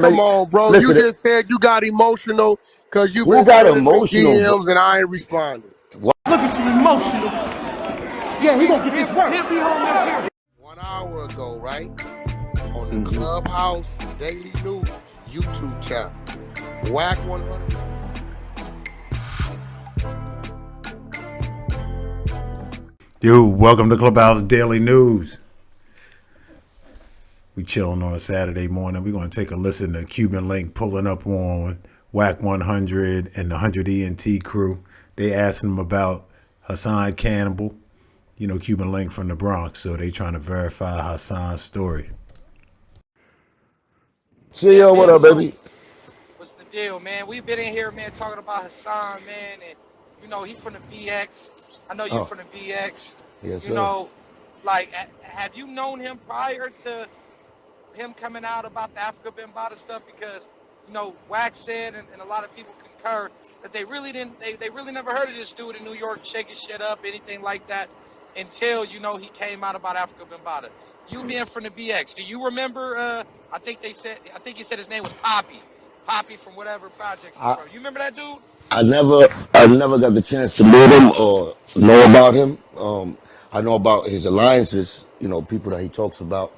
Come on, bro. You Listen, just said you got emotional because you've who been got sending me emotional, bro? DMs and I ain't responded. What? Look at you emotional. Yeah, he gonna get this work. He'll be home next year. 1 hour ago, right? On the Clubhouse Daily News YouTube channel. Wack 100. Yo, welcome to Clubhouse Daily News. We chilling on a Saturday morning. We're going to take a listen to Cuban Link pulling up on Wack 100 and the 100 ENT crew. They asking him about Hassan Campbell, you know, Cuban Link from the Bronx. So they trying to verify Hassan's story. See yo, what up, baby? What's the deal, man? We've been in here, man, talking about Hassan, man, and you know he from the BX. I know you from the BX. Yes, You know, like, have you known him prior to him coming out about the Africa Bambaataa stuff? Because you know, Wack said, and a lot of people concur that they really didn't, they really never heard of this dude in New York shaking shit up, anything like that, until you know he came out about Africa Bambaataa. You being from the BX, do you remember? I think he said his name was Poppy from whatever projects he's from. You remember that dude? I never got the chance to meet him or know about him. I know about his alliances, you know, people that he talks about,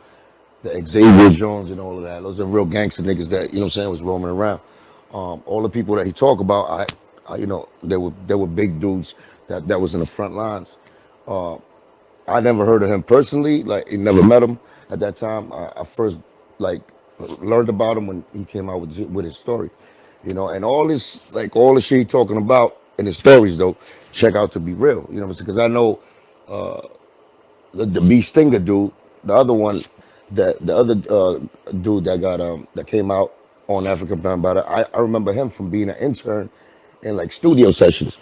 the Xavier Jones and all of that. Those are real gangster niggas that, you know what I'm saying, was roaming around. All the people that he talk about, I you know, they were big dudes that was in the front lines. I never heard of him personally, like, I never met him at that time. I first, like, learned about him when he came out with his story, you know, and all this, like, all the shit he talking about in his stories, though, check out to be real, you know what I'm saying? Because I know the B Stinger dude, the other one, the other dude that came out on African Bambaataa, I remember him from being an intern in, like, studio sessions.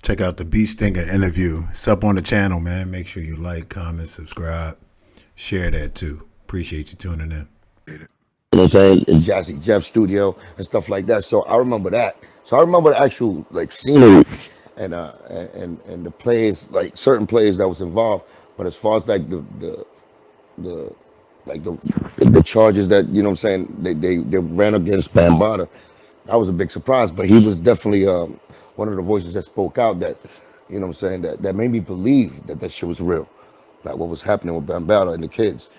Check out the B Stinger interview. It's up on the channel, man. Make sure you like, comment, subscribe, share that too. Appreciate you tuning in. You know what I'm saying? In Jazzy Jeff studio and stuff like that. So I remember that. So I remember the actual, like, scenery and the players, like certain players that was involved. But as far as like the charges that, you know what I'm saying, they ran against Bambaataa, that was a big surprise. But he was definitely one of the voices that spoke out that, you know what I'm saying, that made me believe that shit was real, like what was happening with Bambaataa and the kids.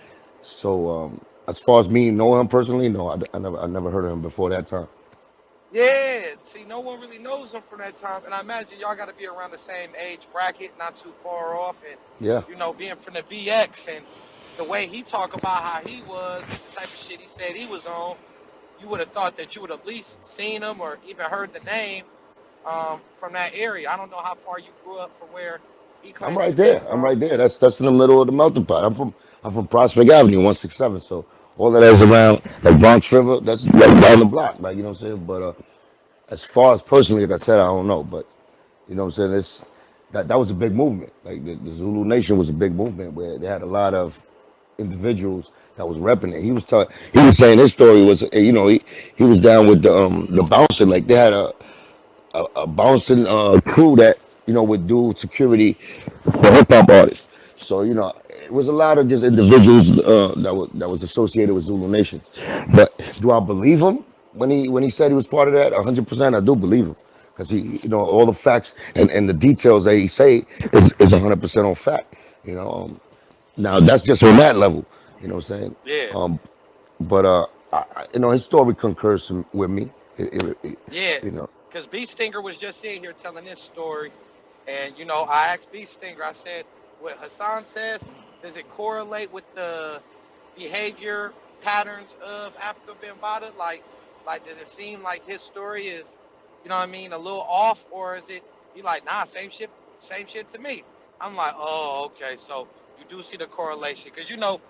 So as far as me knowing him personally, no, I never heard of him before that time. Yeah. See, no one really knows him from that time, and I imagine y'all got to be around the same age bracket, not too far off, and Yeah. you know, being from the BX and the way he talk about how he was, the type of shit he said he was on, you would have thought that you would have at least seen him or even heard the name from that area. I don't know how far you grew up from where he claims I'm right to be there. I'm from. right there. That's in the middle of the melting pot. I'm from Prospect Avenue, 167. So all of that is around, like, Bronx River. That's like down the block, like, you know what I'm saying. But as far as personally, like I said, I don't know. But you know what I'm saying. That was a big movement. Like the Zulu Nation was a big movement where they had a lot of individuals that was repping it. He was saying his story was, you know, he was down with the bouncing. Like they had a bouncing crew that, you know, would do security for hip hop artists. So, you know, it was a lot of just individuals that was associated with Zulu Nation. But do I believe him when he said he was part of that? 100%, I do believe him, because he, you know, all the facts and the details that he say is 100% on fact. You know, now that's just on that level. You know what I'm saying? Yeah. But you know, his story concurs with me. Yeah. You know. Because B Stinger was just in here telling this story, and you know, I asked B Stinger, I said, what Hassan says, does it correlate with the behavior patterns of Africa Bambaataa? Like, does it seem like his story is, you know what I mean, a little off, or is it, you like, nah, same shit to me? I'm like, oh, okay, so you do see the correlation, because you know,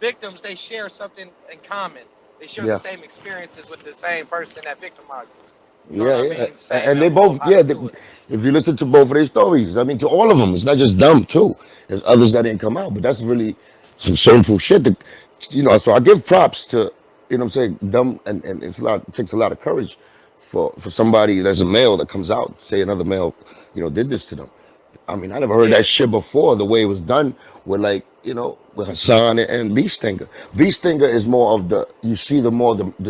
victims, they share something in common. They share the Yeah. same experiences with the same person that victimized them. You know Yeah, what I yeah, mean? Same and they MO, both, how yeah. to do it. If you listen to both of their stories, I mean, to all of them, it's not just them too. There's others that didn't come out, but that's really some shameful shit. That, you know, so I give props to, you know what I'm saying, them, and it takes a lot of courage for somebody that's a male that comes out say another male, you know, did this to them. I mean, I never heard Yeah. that shit before. The way it was done with like with Hassan and Beast Stinger. Beast Stinger is more of you see the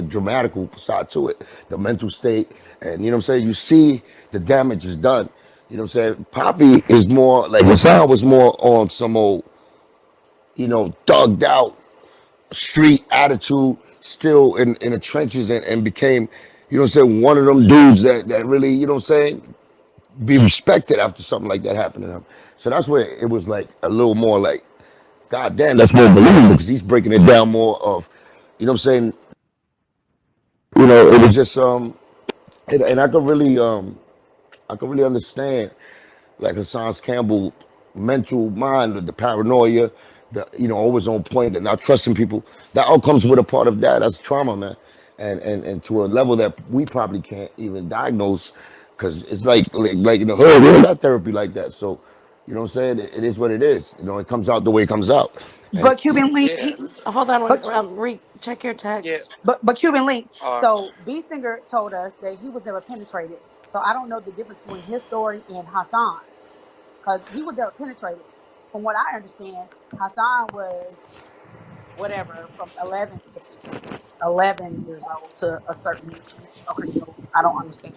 dramatical side to it, the mental state, and you know what I'm saying. You see the damage is done. You know what I'm saying. Poppy is more like Hassan was more on some old thugged out street attitude, still in the trenches, and became one of them dudes that really be respected after something like that happened to him. So that's where it was like a little more like, God damn, that's more believable because he's breaking it down more of, you know what I'm saying? It was just and I could really understand like Hassan Campbell mental mind, the paranoia, always on point and not trusting people. That all comes with a part of that. That's trauma, man. And to a level that we probably can't even diagnose because it's like in the hood, we don't got therapy like that. So, you know what I'm saying? It is what it is. It comes out the way it comes out. And But Cuban Link, Yeah. Hold on, but check your Yeah. text. but Cuban Link. Uh, So B Singer told us that he was never penetrated. So I don't know the difference between his story and Hassan's, because he was never penetrated. From what I understand, Hassan was whatever from 11 to 15, 11 years old to a certain age. Okay, so I don't understand.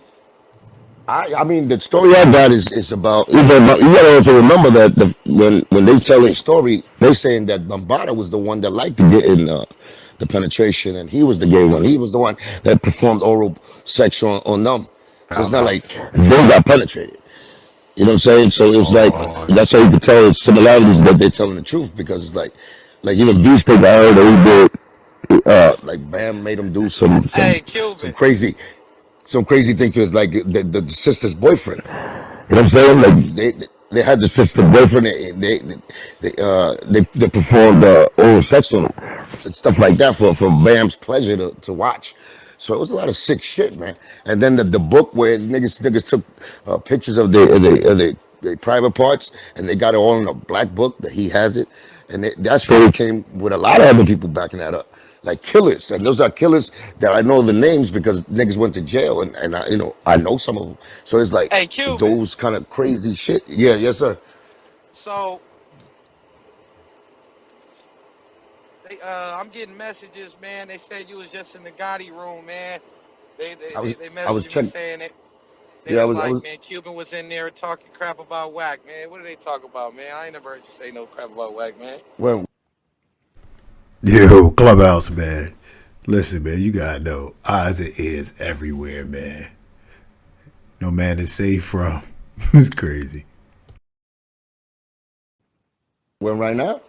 I mean, the story I got is about. You gotta also remember that when they tell a story, they saying that Bambata was the one that liked to get in the penetration, and he was the gay one. He was the one that performed oral sex on them. So it's not like they got penetrated. You know what I'm saying? So it was like that's how you could tell it's similarities that they're telling the truth because it's like even Beast I heard that he did like Bam made him do hey, some Cuban. crazy thing to his like the sister's boyfriend. You know what I'm saying? Like they had the sister boyfriend. They performed oral sex on him and stuff like that for Bam's pleasure to watch. So it was a lot of sick shit, man. And then the book where niggas took pictures of the private parts and they got it all in a black book that he has it, and that's where it came with a lot of other people backing that up. Like killers, and those are killers that I know the names because niggas went to jail, and I know some of them. So it's like Hey, Cuban. those kind of crazy shit. Yeah, yes, sir. So I'm getting messages, man. They said you was just in the Gotti room, man. They they I they, was they I was messaged me checking. saying it. They Yeah, was I like, was man, Cuban was in there talking crap about Wack, man. What did they talk about, man? I ain't never heard you say no crap about Wack, man. when Yo, Clubhouse, man. Listen, man, you gotta know eyes and ears everywhere, man. No man is safe from. It's crazy. right now.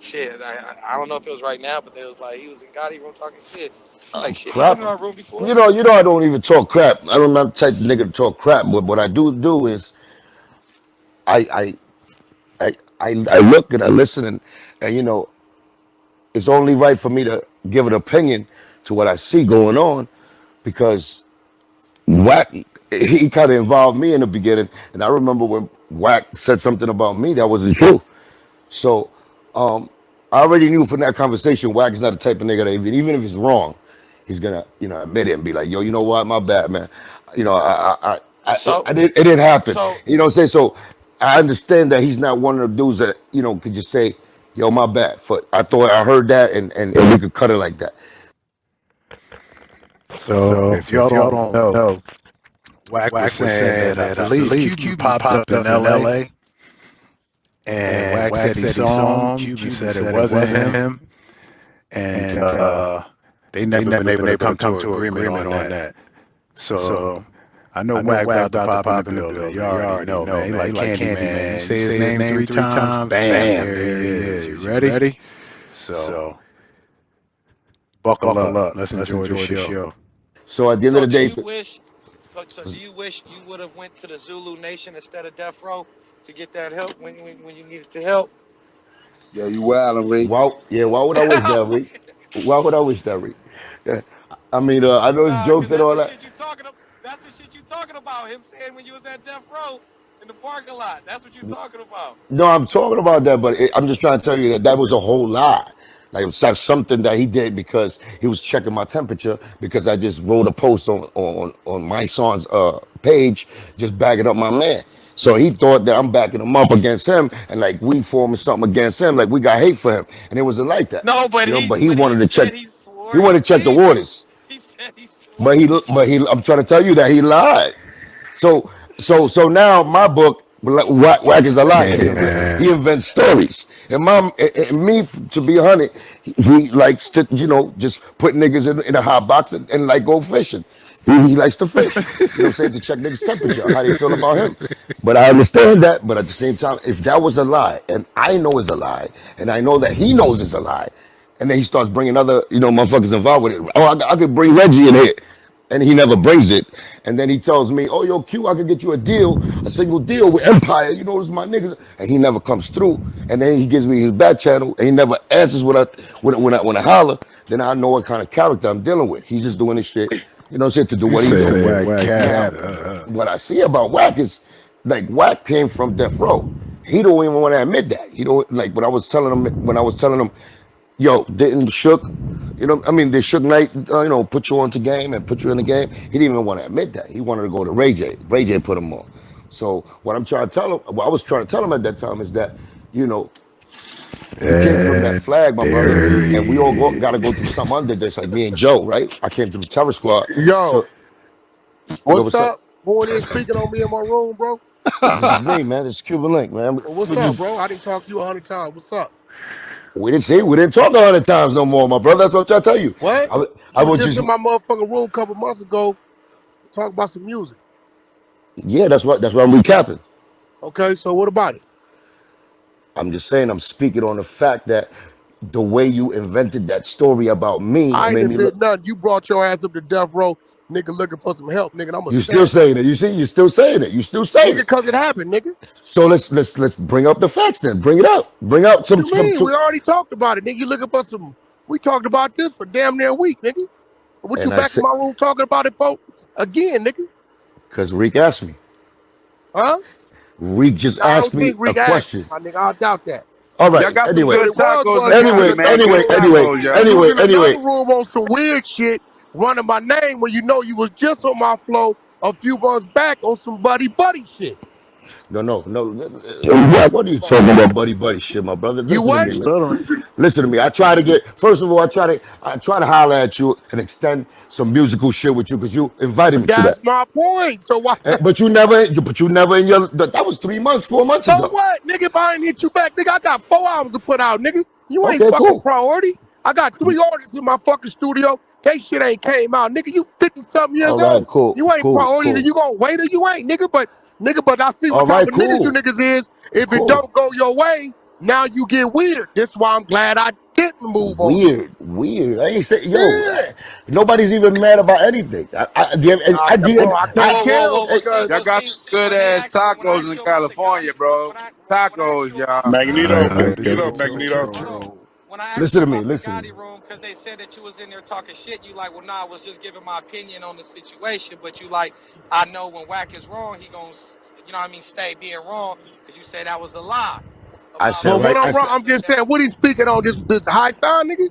Shit, I don't know if it was right now, but they was like he was in Gotti room talking shit. Like shit, he Crap. been in our room before. You know, I don't even talk crap. I'm not the type of nigga to talk crap. But what I do is I I look and I listen and it's only right for me to give an opinion to what I see going on because Wack he kind of involved me in the beginning, and I remember when Wack said something about me that wasn't true. So I already knew from that conversation Wack is not the type of nigga that even if it's wrong, he's gonna admit it and be like, yo, you know what, my bad, man. You know, So it didn't happen. so You know what I'm saying? So I understand that he's not one of the dudes that could just say, yo, my bad. For I thought I heard that and we could cut it like that. So if y'all don't know, Wack was saying that I believe Cuban popped up in LA and Wack said he saw him. Cuban said it wasn't him. And they never been able to come to an agreement on that. So I know Wack about to pop in the building. You already know, man. He like Candy, man. You say his name three times, bam, there he is. You ready? So buckle up. Let's enjoy the show. So at the end of so the do day, you wish so do you wish you would have went to the Zulu Nation instead of Death Row to get that help when you needed the help? Yeah, you wildin', Rick. why would I wish that, Reek? Why would I wish that, Reek? Yeah, I mean, I know it's Nah, cause jokes and that's all the that. shit you talking about. That's the shit you talking about. Him saying when you was at Death Row in the parking lot. That's what you talking about. No, I'm talking about that, but I'm just trying to tell you that that was a whole lie. Like it was something that he did because he was checking my temperature because I just wrote a post on my son's page just bagging up my man. So he thought that I'm backing him up against him, and like we forming something against him, like we got hate for him, and it wasn't like that. No, but You know, he but he but he wanted to check. said he swore He he wanted to check the seen you. waters. He said he swore But he he, I'm trying to tell you that he lied. So now my book, Wack is a liar. Hey, man. He invents stories. And me, to be honest, he likes to, just put niggas in a hot box and like go fishing. He likes to fish. You know what I'm saying? To check niggas' temperature, how they feel about him. But I understand that. But at the same time, if that was a lie, and I know it's a lie, and I know that he knows it's a lie, and then he starts bringing other, motherfuckers involved with it. Oh, I could bring Reggie in here. And he never brings it. And then he tells me, oh, yo, Q, I could get you a single deal with Empire. You know, this is my niggas. And he never comes through. And then he gives me his back channel, and he never answers when I holler. Then I know what kind of character I'm dealing with. He's just doing this shit, to do what he do. What I see about Wack is, like, Wack came from death row. He don't even want to admit that. He don't, like, when I was telling him, yo, didn't Shook, did Shook Knight, put you onto game and put you in the game? He didn't even want to admit that. He wanted to go to Ray J. Ray J put him on. So what I was trying to tell him at that time is that, we came from that flag, my brother, and we all got to go through something under this, like me and Joe, right? I came through the Terror Squad. Yo, so, what's up? Who is speaking on me in my room, bro? This is me, man. This is Cuban Link, man. Well, what's up, bro? I didn't talk to you 100 times. What's up? We didn't talk 100 times no more, my brother. That's what I'm trying to tell you. What? I was just in my motherfucking room a couple months ago, talk about some music. Yeah, that's what I'm recapping. Okay, so what about it? I'm just saying, I'm speaking on the fact that the way you invented that story about me. I ain't admit nothing. You brought your ass up to death row, nigga, looking for some help, nigga. You still saying it. You see, you still saying it. You still saying it. Because it happened, nigga. So let's bring up the facts then. Bring it up. Bring out some. We already talked about it, nigga. You looking for some? We talked about this for damn near a week, nigga. What you back in my room talking about it, folks? Again, nigga. Because Reek asked me. Huh? Reek just asked me a question. My nigga, I doubt that. All right. Anyway. Anyway. Room on some weird shit, running my name when you know you was just on my flow a few months back on some buddy shit. No. What are you talking about, buddy shit, my brother? Listen to me. I try to get. First of all, I try to holler at you and extend some musical shit with you because you invited me to that. That's my point. So why? But you never in your. That was 3 months, 4 months ago. So what, nigga? If I ain't hit you back, nigga, I got 4 albums to put out, nigga. You ain't fucking priority. I got 3 artists in my fucking studio. That shit ain't came out, nigga. You 50-something years old. Cool. You ain't priority. Then you gonna wait or you ain't, nigga. But I see what type of niggas you niggas is. If it don't go your way, now you get weird. That's why I'm glad I didn't move on. Weird. I ain't say, nobody's even mad about anything. I can't care. Y'all got good ass tacos in California, bro. Tacos, y'all. Magneto. When I asked listen to me. the Gotti room, because they said that you was in there talking shit, you like, well, nah, I was just giving my opinion on the situation, but you like, I know when Wack is wrong, he gonna, stay being wrong, because you said that was a lie. I'm just saying, what he's speaking on, this high sound, nigga?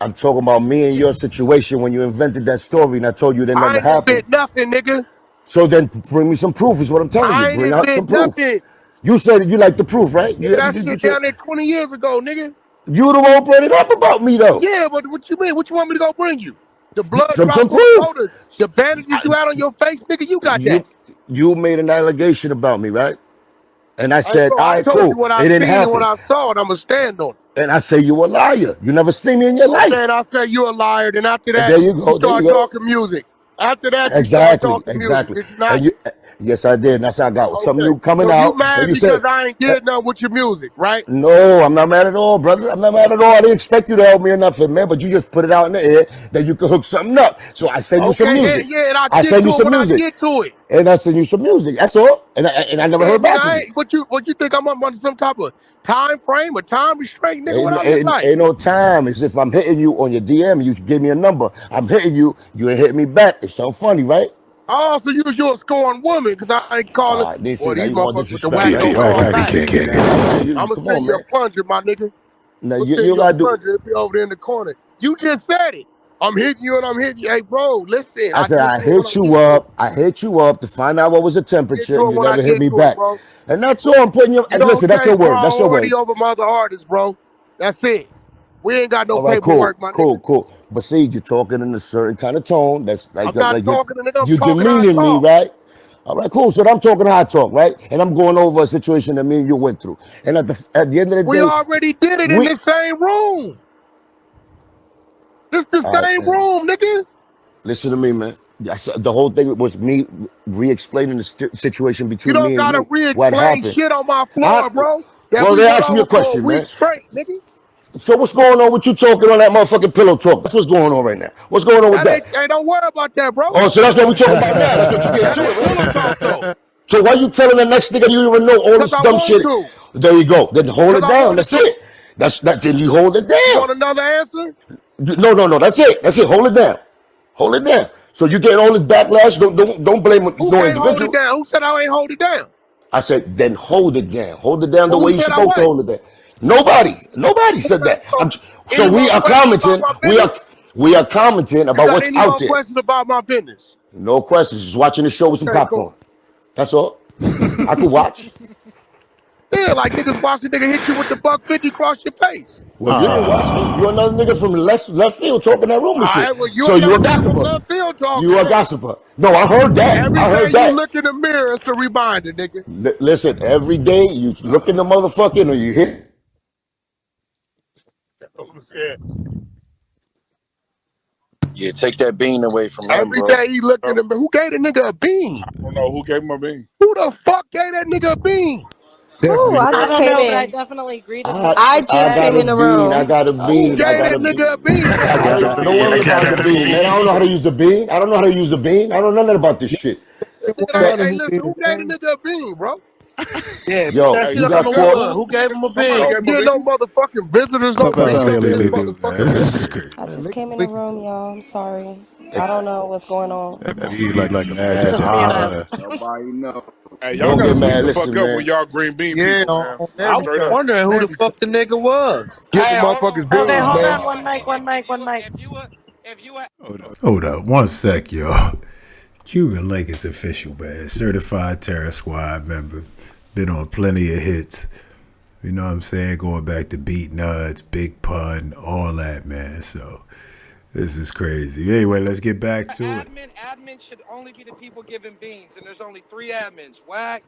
I'm talking about me and your situation when you invented that story, and I told you that never happened. I ain't nothing, nigga. So then bring me some proof, is what I'm telling you. Bring out some proof. Nothing. You said you like the proof, right? Yeah, that shit down there 20 years ago, nigga. You the one brought it up about me, though. Yeah, but what you mean? What you want me to go bring you? The blood some proof. The bandages you had on your face, nigga, you got that. You made an allegation about me, right? And I said, all right, cool. You what it didn't happen. What I saw, and I'm going to stand on it. And I say you a liar. You never seen me in your life. And I say you a liar. Then after that, there you go. You start talking music. After that, you start talking music. Yes, I did. That's how I got something new coming out. You mad because I ain't did nothing with your music, right? No, I'm not mad at all, brother. I'm not mad at all. I didn't expect you to help me or nothing, man. But you just put it out in the air that you could hook something up. So I send you some music. And I send you some music. I get to it. And I send you some music. That's all. And I never heard back from you. What you think I'm under some type of time frame or time restraint, nigga? Ain't no time. It's if I'm hitting you on your DM, you give me a number. I'm hitting you. You ain't hitting me back. It's so funny, right? Oh, so you're a scorned woman because I ain't calling. These motherfuckers with the Wack I'm gonna send you a plunger, my nigga. No, you gotta do. Plunger if you're over there in the corner. You just said it. I'm hitting you and I'm hitting you. Hey, bro, listen. I said I hit you up. I hit you up to find out what was the temperature. And you never hit me back. Bro. And that's all I'm putting you. You Listen, that's your word. That's your word. over mother artists, bro. That's it. We ain't got no all right, paperwork, my nigga. Cool. But see, you're talking in a certain kind of tone. That's like I'm not talking to them. You're demeaning me, right? All right, cool. So I'm talking how I talk, right? And I'm going over a situation that me and you went through. And at the end of the day, we already did it in the same room. This the same room, nigga. Listen to me, man. The whole thing was me re-explaining the situation between me and you. You don't gotta re-explain shit on my floor, bro. Well, they asked me a question, man. Straight, nigga. So what's going on with you talking on that motherfucking pillow talk? That's what's going on right now. What's going on with that? Hey, don't worry about that, bro. Oh, so that's what we talking about now. That's what you get to it, right? So why you telling the next nigga you even know all this dumb shit? There you go. Then hold it down. That's it. Then you hold it down. You want another answer? No. That's it. Hold it down. Hold it down. So you getting all this backlash? Don't blame no individual. Hold it down? Who said I ain't hold it down? I said then hold it down. Hold it down the way you're supposed to hold it down. Nobody said that. So we are commenting. We are commenting about what's out there. Questions about my business? No questions. Just watching the show with some popcorn. Cool. That's all. I could watch. Yeah, like niggas watch the nigga hit you with the $150 across your face. Well, you didn't watch. You're another nigga from left field talking that rumor shit. Right, well, so you're a gossiper. You a gossiper. No, I heard that. Every day you look in the mirror, it's a reminder, nigga. Listen, every day you look in the motherfucking or you hit. Yeah, take that bean away from him, Every day he looked at him. Who gave the nigga a bean? I don't know who gave him a bean. Who the fuck gave that nigga a bean? Ooh, I just came in. I definitely agreed with I just came in the room. I got a bean. Who gave that nigga a bean? Don't worry about the bean, man. I don't know how to use a bean. I don't know nothing about this shit. Hey, listen, who gave the nigga a bean, bro? Yeah, yo, you got caught. Who gave him a bean? Get no motherfucking visitors. No I just came in the room, y'all. I'm sorry. I don't know what's going on. You like mad. Nobody know. Hey, y'all gotta speak the fuck up when y'all green bean people, man. I was wondering who the fuck the nigga was. Get the motherfuckers beans, okay, hold man. on, one mic. Hold up, one sec, y'all. Cuban Link is official, man. Certified Terror Squad member. Been on plenty of hits. You know what I'm saying? Going back to Beat Nuts, Big Pun, all that, man. So this is crazy. Anyway, let's get back to it. Admin should only be the people giving beans, and there's only 3 admins: Wack,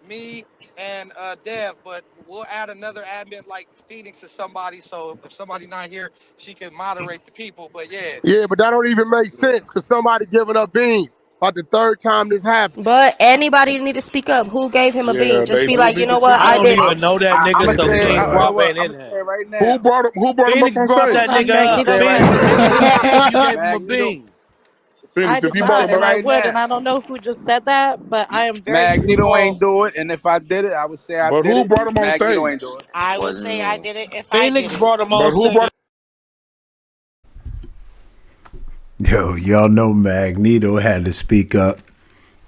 me, and Dev. But we'll add another admin like Phoenix or somebody, so if somebody not here, she can moderate the people. But yeah, but that don't even make sense because somebody giving up beans. About the 3rd time this happened. But anybody need to speak up. Who gave him a bean? Just be like, you know what? I did it. I don't even know that nigga, so bean drop ain't in there. Right now. Who brought him up on Phoenix brought that nigga up. You gave him a bean. Phoenix, if you brought him up, I would, and I don't know who just said that, but I am very Magneto ain't do it, and if I did it, I would say I did it. But who brought him on stage? I would say I did it if Phoenix brought him on stage. Yo, y'all know Magneto had to speak up.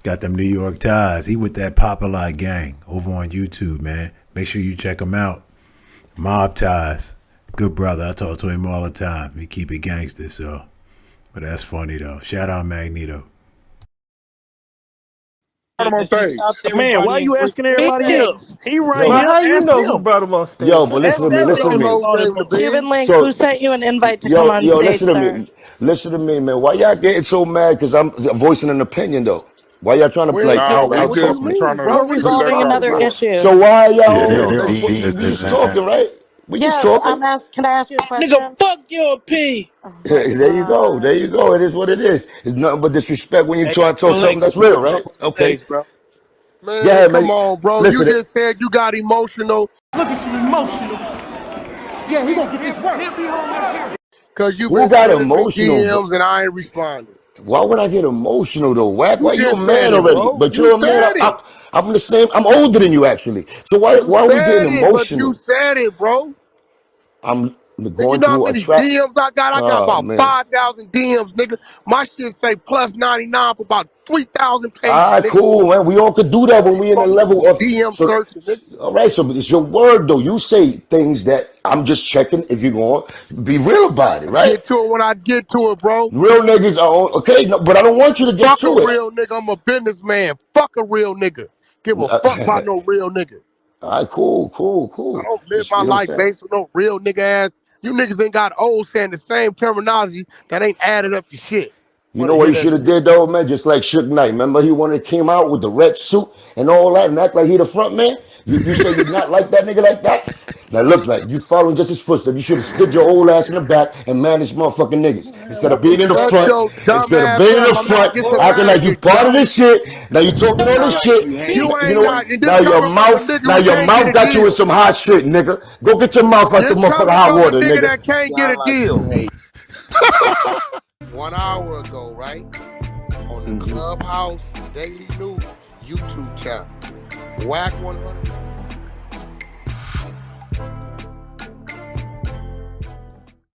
Got them New York ties. He with that Populi gang over on YouTube, man. Make sure you check him out. Mob ties. Good brother. I talk to him all the time. He keep it gangster, so. But that's funny, though. Shout out Magneto. Brought him on stage. Man, why are you asking everybody else? He right here. How you know who brought him on stage? Yo, but listen to me. Cuban Link, who sent you an invite to come on stage, listen to me. Listen to me, man. Why y'all getting so mad because I'm voicing an opinion, though? Why y'all trying to play? We're resolving another issue. So why y'all? We just talking, right? We just talking. Can I ask you a question? Nigga, fuck your P. There you go. It is what it is. It's nothing but disrespect when you try to talk something that's real, right? Okay. Man, come on, bro. Listen, you just said you got emotional. Look at you emotional. Yeah, he gonna get his work. He'll be home next year. Cause you got emotional DMs and I ain't responding. Why would I get emotional though? Wack, why you a man already? But you're a man. I'm the same. I'm older than you actually. So why are we getting emotional? But you said it, bro. And you know how many DMs I got? I got about 5,000 DMs, nigga. My shit say +99 for about 3,000 pages. All right, cool, man. We all could do that when we in a level of DM searching, nigga. All right, so it's your word, though. You say things that I'm just checking if you're going to be real about it, right? Get to it when I get to it, bro. Real niggas are on, okay, no, but I don't want you to get to it. Fuck a real nigga. I'm a businessman. Fuck a real nigga. Give a fuck about no real nigga. All right, cool. I don't live my life based on no real nigga ass. You niggas ain't got old saying the same terminology that ain't added up to shit. You know what you should have did though, man? Just like Suge Knight. Remember he came out with the red suit and all that and act like he the front man? You say you're not like that nigga like that? Now look like you following just his footsteps. You should have stood your old ass in the back and managed motherfucking niggas. Instead of being in the front, acting like you part of this shit. Now you talking all this shit. You know what? Now your mouth got you in some hot shit, nigga. Go get your mouth out the motherfucking hot water, nigga. That can't get a deal. 1 hour ago, right? On the Clubhouse Daily News YouTube channel. Wack 100